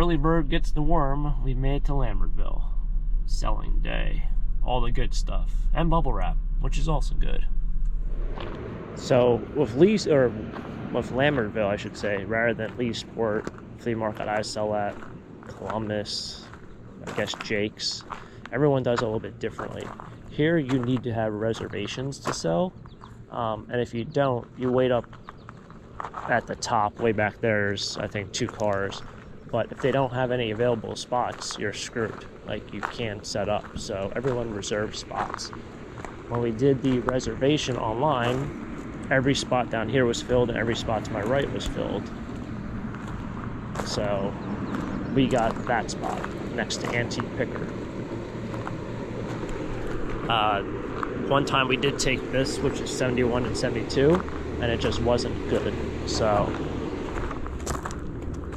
early bird gets the worm. We've made it to Lambertville. Selling day. All the good stuff. And bubble wrap, which is also good. So with Lambertville, I should say, rather than Lee Sport Flea Market I sell at, Columbus, I guess Jake's, everyone does it a little bit differently. Here you need to have reservations to sell, and if you don't, you wait up at the top. Way back there's, I think, 2 cars, but if they don't have any available spots, you're screwed. Like, you can't set up, so everyone reserves spots. When we did the reservation online, every spot down here was filled and every spot to my right was filled. So we got that spot next to Antique Picker. One time we did take this, which is 71 and 72, and it just wasn't good. So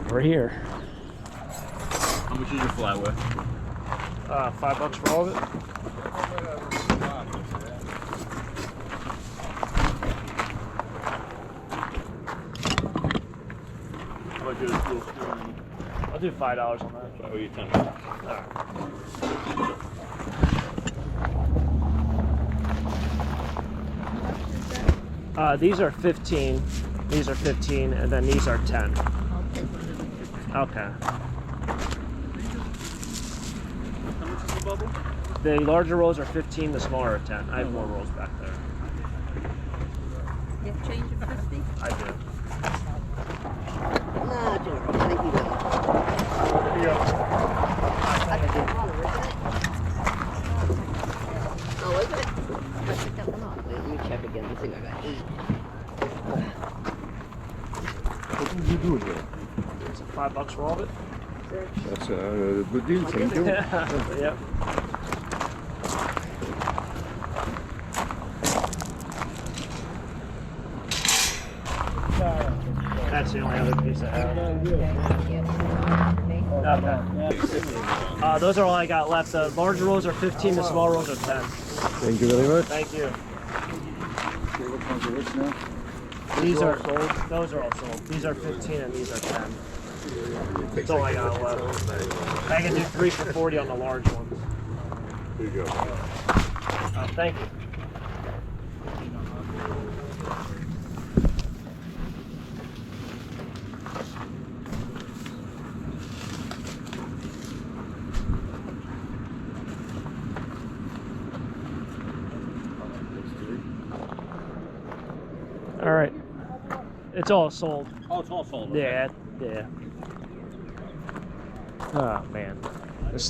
we're here. How much is your flatware? $5 for all of it. I'll do $5 on that. I owe you 10. Alright. These are 15. These are 15, and then these are 10. Okay. How much is the bubble? The larger rolls are 15, the smaller are 10. I have more rolls back there. You have change of 50? I do. No, just thank you. Here you go. Oh, is it? I picked that one up. Let me check again. I think I got 8. What did you do here? It's $5 for all of it. That's a good deal, thank you. Yep. That's the only other piece I have. Okay. Those are all I got left. The larger rolls are 15, the small rolls are 10. Thank you very much. Thank you. Okay, what comes with this now? These are sold. Those are all sold. These are 15 and these are 10. That's all I got left. I can do 3 for 40 on the large ones. Here you go. Thank you. All right. It's all sold. Oh, it's all sold. Yeah, yeah. Oh man,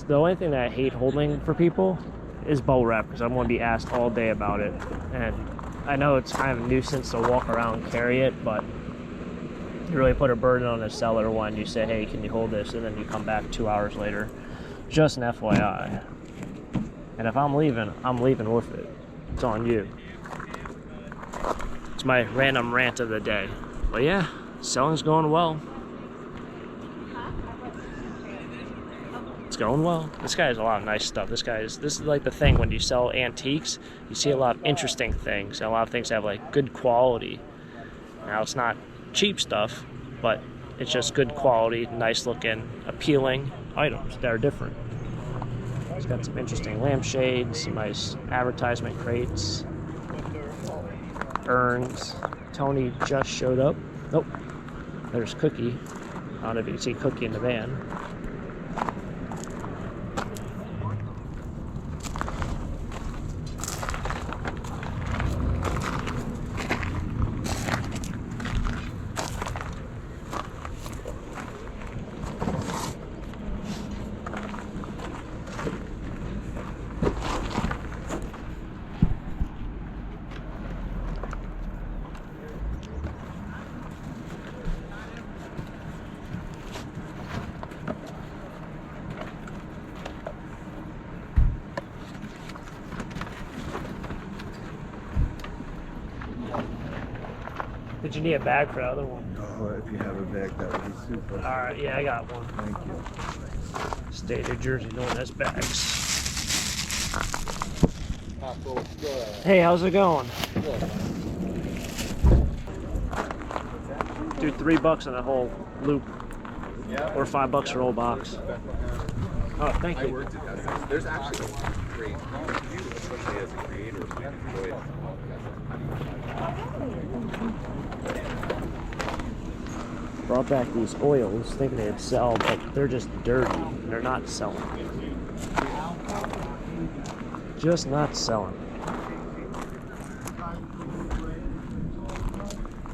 the only thing that I hate holding for people is bubble wrap, because I'm going to be asked all day about it, and I know it's kind of a nuisance to walk around and carry it, but you really put a burden on the seller when you say, hey, can you hold this, and then you come back 2 hours later. Just an FYI. And if I'm leaving with it. It's on you. It's my random rant of the day. But yeah, selling's going well. It's going well. This guy has a lot of nice stuff. This is like the thing when you sell antiques, you see a lot of interesting things, and a lot of things have like good quality. Now it's not cheap stuff, but it's just good quality, nice looking, appealing items that are different. It's got some interesting lampshades, some nice advertisement crates, urns. Tony just showed up. Nope. There's Cookie. I don't know if you can see Cookie in the van. Did you need a bag for the other one? Oh, if you have a bag, that would be super. Alright, yeah, I got one. Thank you. State of Jersey, no one has bags. Hey, how's it going? Do $3 on the whole loop. Or $5 for a whole box. Oh, thank I you. worked at that. There's actually a lot of great you, especially as a creator, so you enjoy it. Brought back these oils thinking they'd sell, but they're just dirty. They're not selling. Just not selling.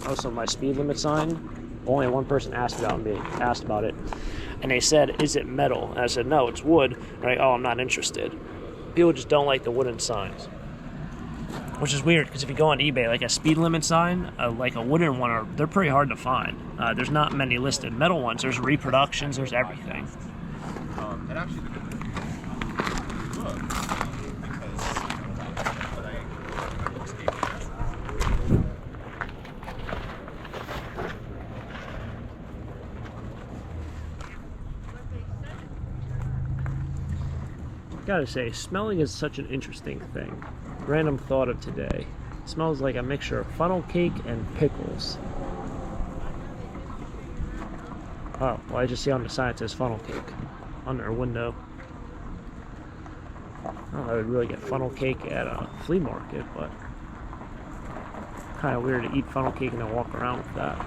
Also, my speed limit sign, only one person asked about it. And they said, is it metal? And I said, no, it's wood. And they're like, oh, I'm not interested. People just don't like the wooden signs. Which is weird, because if you go on eBay, like a speed limit sign, like a wooden one, they're pretty hard to find. There's not many listed. Metal ones, there's reproductions, there's everything. And actually, look, Gotta say, smelling is such an interesting thing. Random thought of today. It smells like a mixture of funnel cake and pickles. Oh, well, I just see on the sign it says funnel cake on their window. I don't know if I would really get funnel cake at a flea market, but kind of weird to eat funnel cake and then walk around with that.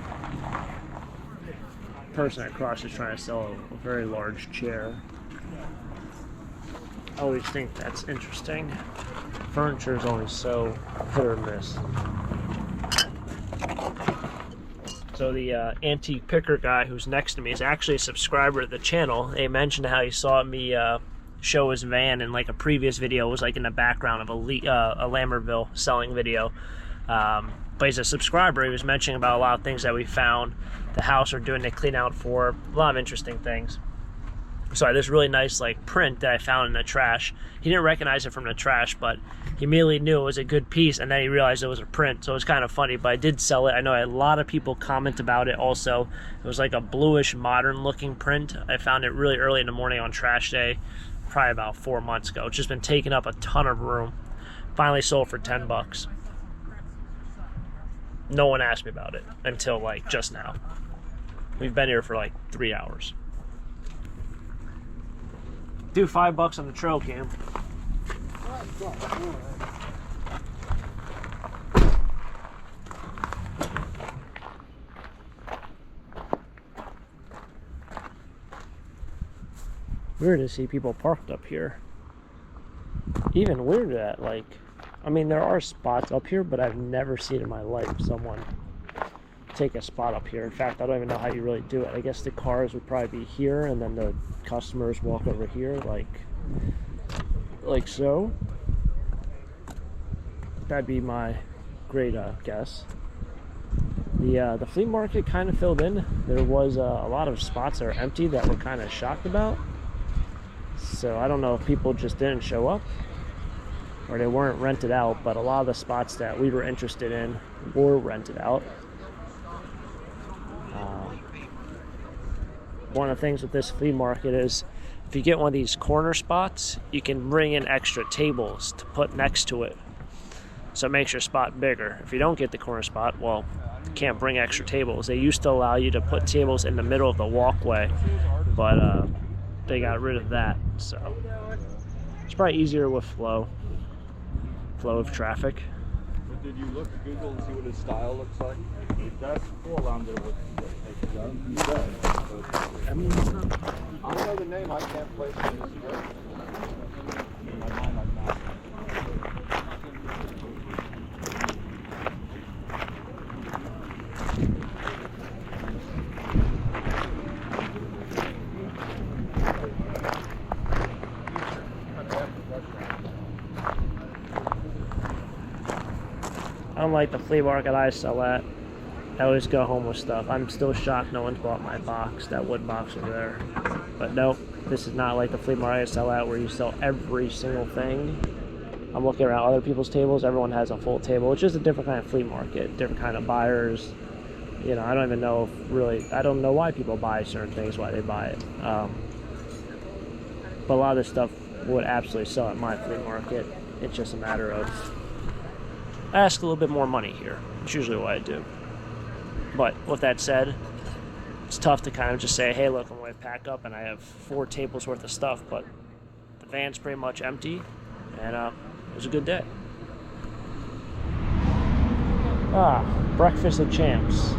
The person across is trying to sell a very large chair. I always think that's interesting. Furniture is always so hit or miss. So the antique picker guy who's next to me is actually a subscriber to the channel. They mentioned how he saw me show his van in like a previous video. It was like in the background of a Lambertville selling video. But he's a subscriber. He was mentioning about a lot of things that we found. The house we're doing the clean out for. A lot of interesting things. So this really nice like print that I found in the trash. He didn't recognize it from the trash, but he immediately knew it was a good piece, and then he realized it was a print. So it was kind of funny, but I did sell it. I know I had a lot of people comment about it also. It was like a bluish modern looking print. I found it really early in the morning on trash day, probably about 4 months ago. It's just been taking up a ton of room. Finally sold for $10. No one asked me about it until like just now. We've been here for like 3 hours. Do $5 on the trail cam. Weird to see people parked up here. Even weird that, like, I mean, there are spots up here, but I've never seen in my life someone take a spot up here. In fact, I don't even know how you really do it. I guess the cars would probably be here, and then the customers walk over here, like so. That'd be my great guess. The flea market kind of filled in. There was a lot of spots that are empty that we're kind of shocked about. So I don't know if people just didn't show up or they weren't rented out, but a lot of the spots that we were interested in were rented out. One of the things with this flea market is if you get one of these corner spots, you can bring in extra tables to put next to it. So it makes your spot bigger. If you don't get the corner spot, well, you can't bring extra tables. They used to allow you to put tables in the middle of the walkway, but they got rid of that. So it's probably easier with flow of traffic. But did you look at Google and see what his style looks like? It does fall under what it does. I mean, I know the name, I can't place it in this way. In my mind, I'm not. Unlike the flea market I sell at, I always go home with stuff. I'm still shocked no one's bought my box, that wood box over there. But nope, this is not like the flea market I sell at where you sell every single thing. I'm looking around other people's tables, everyone has a full table. It's just a different kind of flea market, different kind of buyers. You know, I don't even know if really, I don't know why people buy certain things, why they buy it. But a lot of this stuff would absolutely sell at my flea market. It's just a matter of, I ask a little bit more money here. It's usually what I do. But with that said, it's tough to kind of just say, hey, look, I'm going to pack up and I have 4 tables worth of stuff, but the van's pretty much empty, and it was a good day. Breakfast of champs.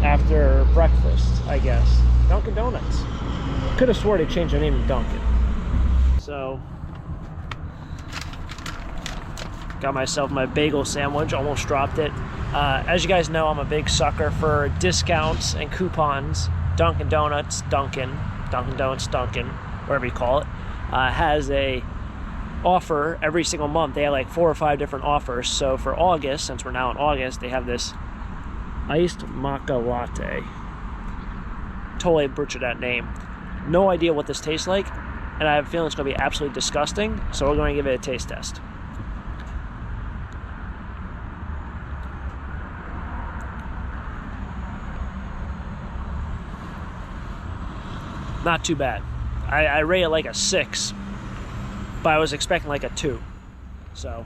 After breakfast, I guess. Dunkin' Donuts. Could have swore they changed their name to Dunkin'. So, got myself my bagel sandwich, almost dropped it. As you guys know, I'm a big sucker for discounts and coupons. Dunkin' Donuts, Dunkin' Donuts, Dunkin', whatever you call it, has a offer every single month. They have like 4 or 5 different offers. So for August, since we're now in August, they have this iced maca latte. Totally butchered that name. No idea what this tastes like, and I have a feeling it's going to be absolutely disgusting, so we're going to give it a taste test. Not too bad. I rate it like a 6, but I was expecting like a 2. So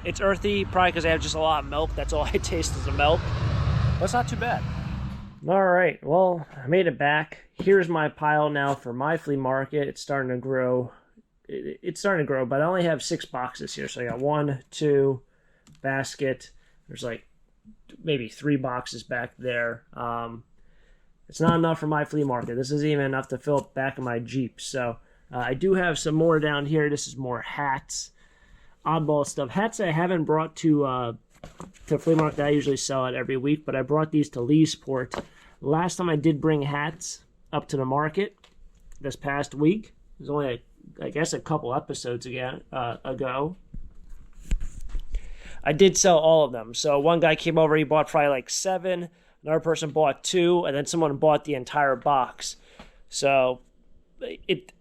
it's earthy, probably because I have just a lot of milk. That's all I taste is the milk. But it's not too bad. All right, well, I made it back. Here's my pile now for my flea market. It's starting to grow. It's starting to grow, but I only have 6 boxes here. So I got 1, 2, basket. There's like maybe 3 boxes back there. It's not enough for my flea market. This isn't even enough to fill up the back of my Jeep. So I do have some more down here. This is more hats, oddball stuff. Hats I haven't brought to flea market. I usually sell it every week, but I brought these to Leesport. Last time I did bring hats up to the market this past week. It was only, I guess, a couple episodes ago. I did sell all of them. So one guy came over, he bought probably like 7. Another person bought 2, and then someone bought the entire box. So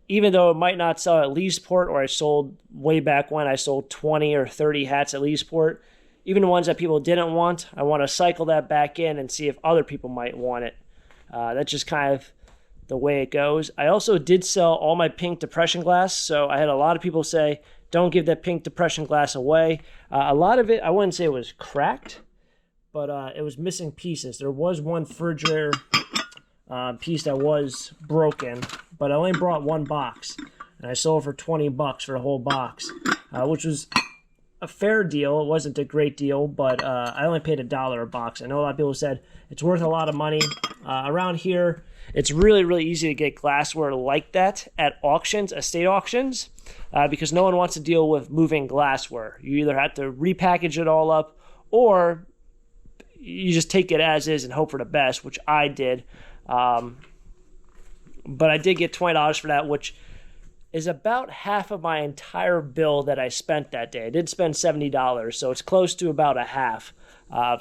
even though it might not sell at Leesport, or I sold way back when, I sold 20 or 30 hats at Leesport, even the ones that people didn't want, I want to cycle that back in and see if other people might want it. That's just kind of the way it goes. I also did sell all my pink depression glass, so I had a lot of people say, don't give that pink depression glass away. A lot of it, I wouldn't say it was cracked, but it was missing pieces. There was one refrigerator piece that was broken, but I only brought 1 box, and I sold for $20 for the whole box, which was a fair deal. It wasn't a great deal, but I only paid $1 a box. I know a lot of people said it's worth a lot of money. Around here, it's really, really easy to get glassware like that at auctions, estate auctions, because no one wants to deal with moving glassware. You either have to repackage it all up, or you just take it as is and hope for the best, which I did. But I did get $20 for that, which is about half of my entire bill that I spent that day. I did spend $70, so it's close to about a half.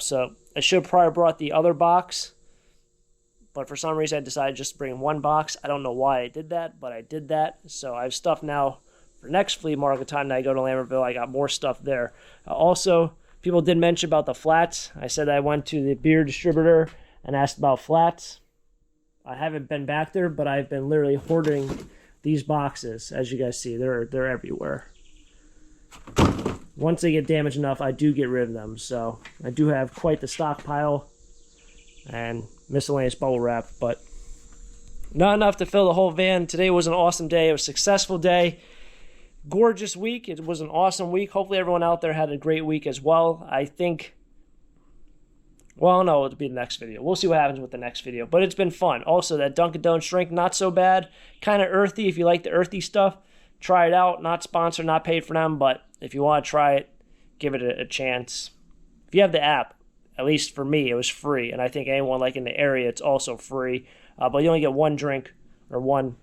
So I should have probably brought the other box, but for some reason I decided just to bring 1 box. I don't know why I did that, but I did that. So I have stuff now for next flea market time that I go to Lambertville. I got more stuff there. Also, people did mention about the flats. I said I went to the beer distributor and asked about flats. I haven't been back there, but I've been literally hoarding these boxes. As you guys see, they're everywhere. Once they get damaged enough, I do get rid of them. So I do have quite the stockpile and miscellaneous bubble wrap, but not enough to fill the whole van. Today was an awesome day. It was a successful day. Gorgeous week. It was an awesome week. Hopefully everyone out there had a great week as well. I think, well, no, it'll be the next video. We'll see what happens with the next video, but it's been fun. Also, that Dunkin' Donuts drink, not so bad. Kind of earthy. If you like the earthy stuff, try it out. Not sponsored, not paid for them, but if you want to try it, give it a chance. If you have the app, at least for me, it was free, and I think anyone like in the area, it's also free. But you only get 1 drink or one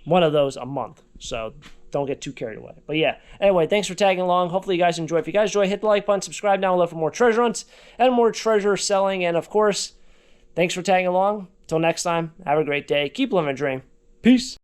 of those a month, so don't get too carried away. But yeah, anyway, thanks for tagging along. Hopefully you guys enjoy. If you guys enjoy, hit the like button, subscribe down below for more treasure hunts and more treasure selling. And of course, thanks for tagging along. Until next time, have a great day. Keep living a dream. Peace.